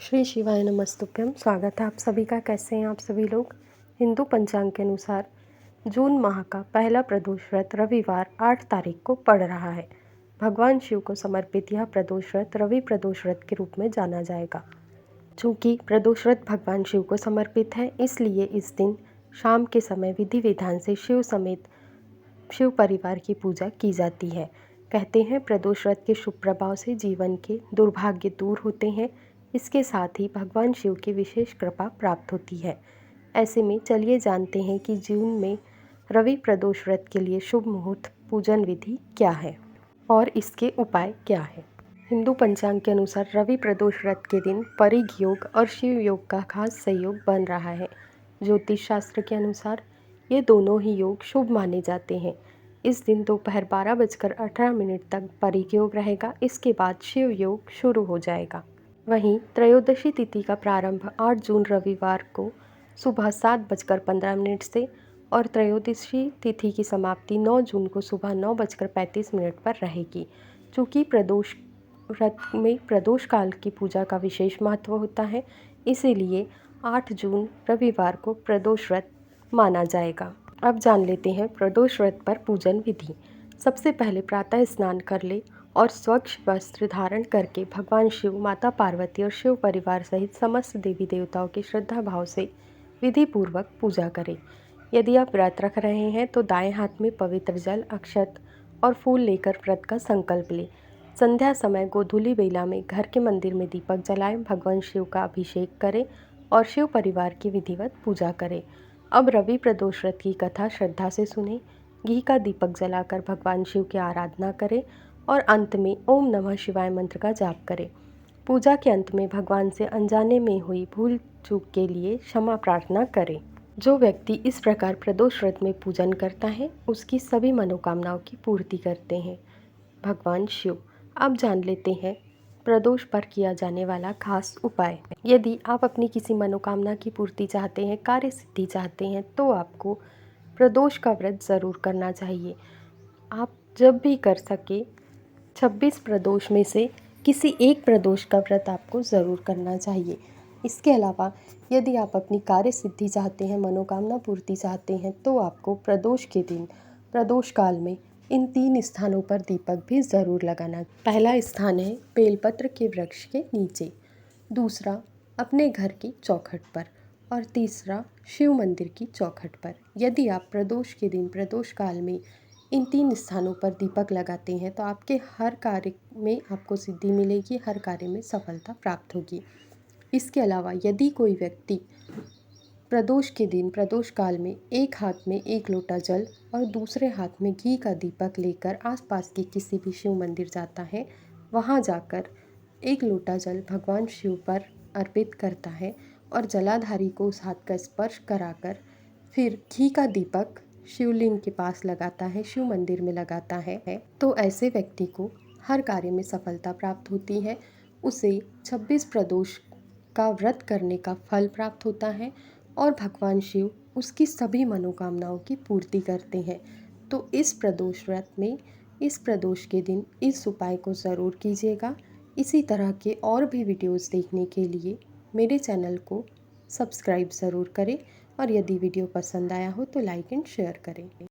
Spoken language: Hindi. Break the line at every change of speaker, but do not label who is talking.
श्री शिवाय नमस्तुभ्यम। स्वागत है आप सभी का। कैसे हैं आप सभी लोग। हिंदू पंचांग के अनुसार जून माह का पहला प्रदोष व्रत रविवार 8 तारीख को पड़ रहा है। भगवान शिव को समर्पित यह प्रदोष व्रत रवि प्रदोष व्रत के रूप में जाना जाएगा। चूँकि प्रदोष व्रत भगवान शिव को समर्पित है, इसलिए इस दिन शाम के समय विधि विधान से शिव समेत शिव परिवार की पूजा की जाती है। कहते हैं प्रदोष व्रत के शुभ प्रभाव से जीवन के दुर्भाग्य दूर होते हैं। इसके साथ ही भगवान शिव की विशेष कृपा प्राप्त होती है। ऐसे में चलिए जानते हैं कि जून में रवि प्रदोष व्रत के लिए शुभ मुहूर्त पूजन विधि क्या है और इसके उपाय क्या है। हिंदू पंचांग के अनुसार रवि प्रदोष व्रत के दिन परिघ योग और शिव योग का खास संयोग बन रहा है। ज्योतिष शास्त्र के अनुसार ये दोनों ही योग शुभ माने जाते हैं। इस दिन दोपहर 12:18 तक परिघ योग रहेगा। इसके बाद शिव योग शुरू हो जाएगा। वहीं त्रयोदशी तिथि का प्रारंभ 8 जून रविवार को सुबह 7:15 से और त्रयोदशी तिथि की समाप्ति 9 जून को सुबह 9:35 पर रहेगी। चूँकि प्रदोष व्रत में प्रदोष काल की पूजा का विशेष महत्व होता है, इसीलिए 8 जून रविवार को प्रदोष व्रत माना जाएगा। अब जान लेते हैं प्रदोष व्रत पर पूजन विधि। सबसे पहले प्रातः स्नान कर ले और स्वच्छ वस्त्र धारण करके भगवान शिव, माता पार्वती और शिव परिवार सहित समस्त देवी देवताओं की श्रद्धा भाव से विधि पूर्वक पूजा करें। यदि आप व्रत रख रहे हैं तो दाएं हाथ में पवित्र जल, अक्षत और फूल लेकर व्रत का संकल्प लें। संध्या समय गोधूली बेला में घर के मंदिर में दीपक जलाएं, भगवान शिव का अभिषेक करें और शिव परिवार की विधिवत पूजा करें। अब रवि प्रदोष व्रत की कथा श्रद्धा से सुनें। घी का दीपक जलाकर भगवान शिव की आराधना करें और अंत में ओम नमः शिवाय मंत्र का जाप करें। पूजा के अंत में भगवान से अनजाने में हुई भूल चूक के लिए क्षमा प्रार्थना करें। जो व्यक्ति इस प्रकार प्रदोष व्रत में पूजन करता है, उसकी सभी मनोकामनाओं की पूर्ति करते हैं भगवान शिव। अब जान लेते हैं प्रदोष पर किया जाने वाला खास उपाय। यदि आप अपनी किसी मनोकामना की पूर्ति चाहते हैं, कार्य सिद्धि चाहते हैं, तो आपको प्रदोष का व्रत ज़रूर करना चाहिए। आप जब भी कर सके 26 प्रदोष में से किसी एक प्रदोष का व्रत आपको ज़रूर करना चाहिए। इसके अलावा यदि आप अपनी कार्य सिद्धि चाहते हैं, मनोकामना पूर्ति चाहते हैं, तो आपको प्रदोष के दिन प्रदोष काल में इन 3 स्थानों पर दीपक भी ज़रूर लगाना। पहला स्थान है बेलपत्र के वृक्ष के नीचे, दूसरा अपने घर की चौखट पर और तीसरा शिव मंदिर की चौखट पर। यदि आप प्रदोष के दिन प्रदोष काल में इन 3 स्थानों पर दीपक लगाते हैं तो आपके हर कार्य में आपको सिद्धि मिलेगी, हर कार्य में सफलता प्राप्त होगी। इसके अलावा यदि कोई व्यक्ति प्रदोष के दिन प्रदोष काल में एक हाथ में 1 लोटा जल और दूसरे हाथ में घी का दीपक लेकर आसपास के किसी भी शिव मंदिर जाता है, वहाँ जाकर 1 लोटा जल भगवान शिव पर अर्पित करता है और जलाधारी को उस हाथ का स्पर्श कराकर फिर घी का दीपक शिवलिंग के पास लगाता है, शिव मंदिर में लगाता है, तो ऐसे व्यक्ति को हर कार्य में सफलता प्राप्त होती है। उसे 26 प्रदोष का व्रत करने का फल प्राप्त होता है और भगवान शिव उसकी सभी मनोकामनाओं की पूर्ति करते हैं। तो इस प्रदोष व्रत में इस प्रदोष के दिन इस उपाय को ज़रूर कीजिएगा। इसी तरह के और भी वीडियोज़ देखने के लिए मेरे चैनल को सब्सक्राइब ज़रूर करें और यदि वीडियो पसंद आया हो तो लाइक एंड शेयर करें।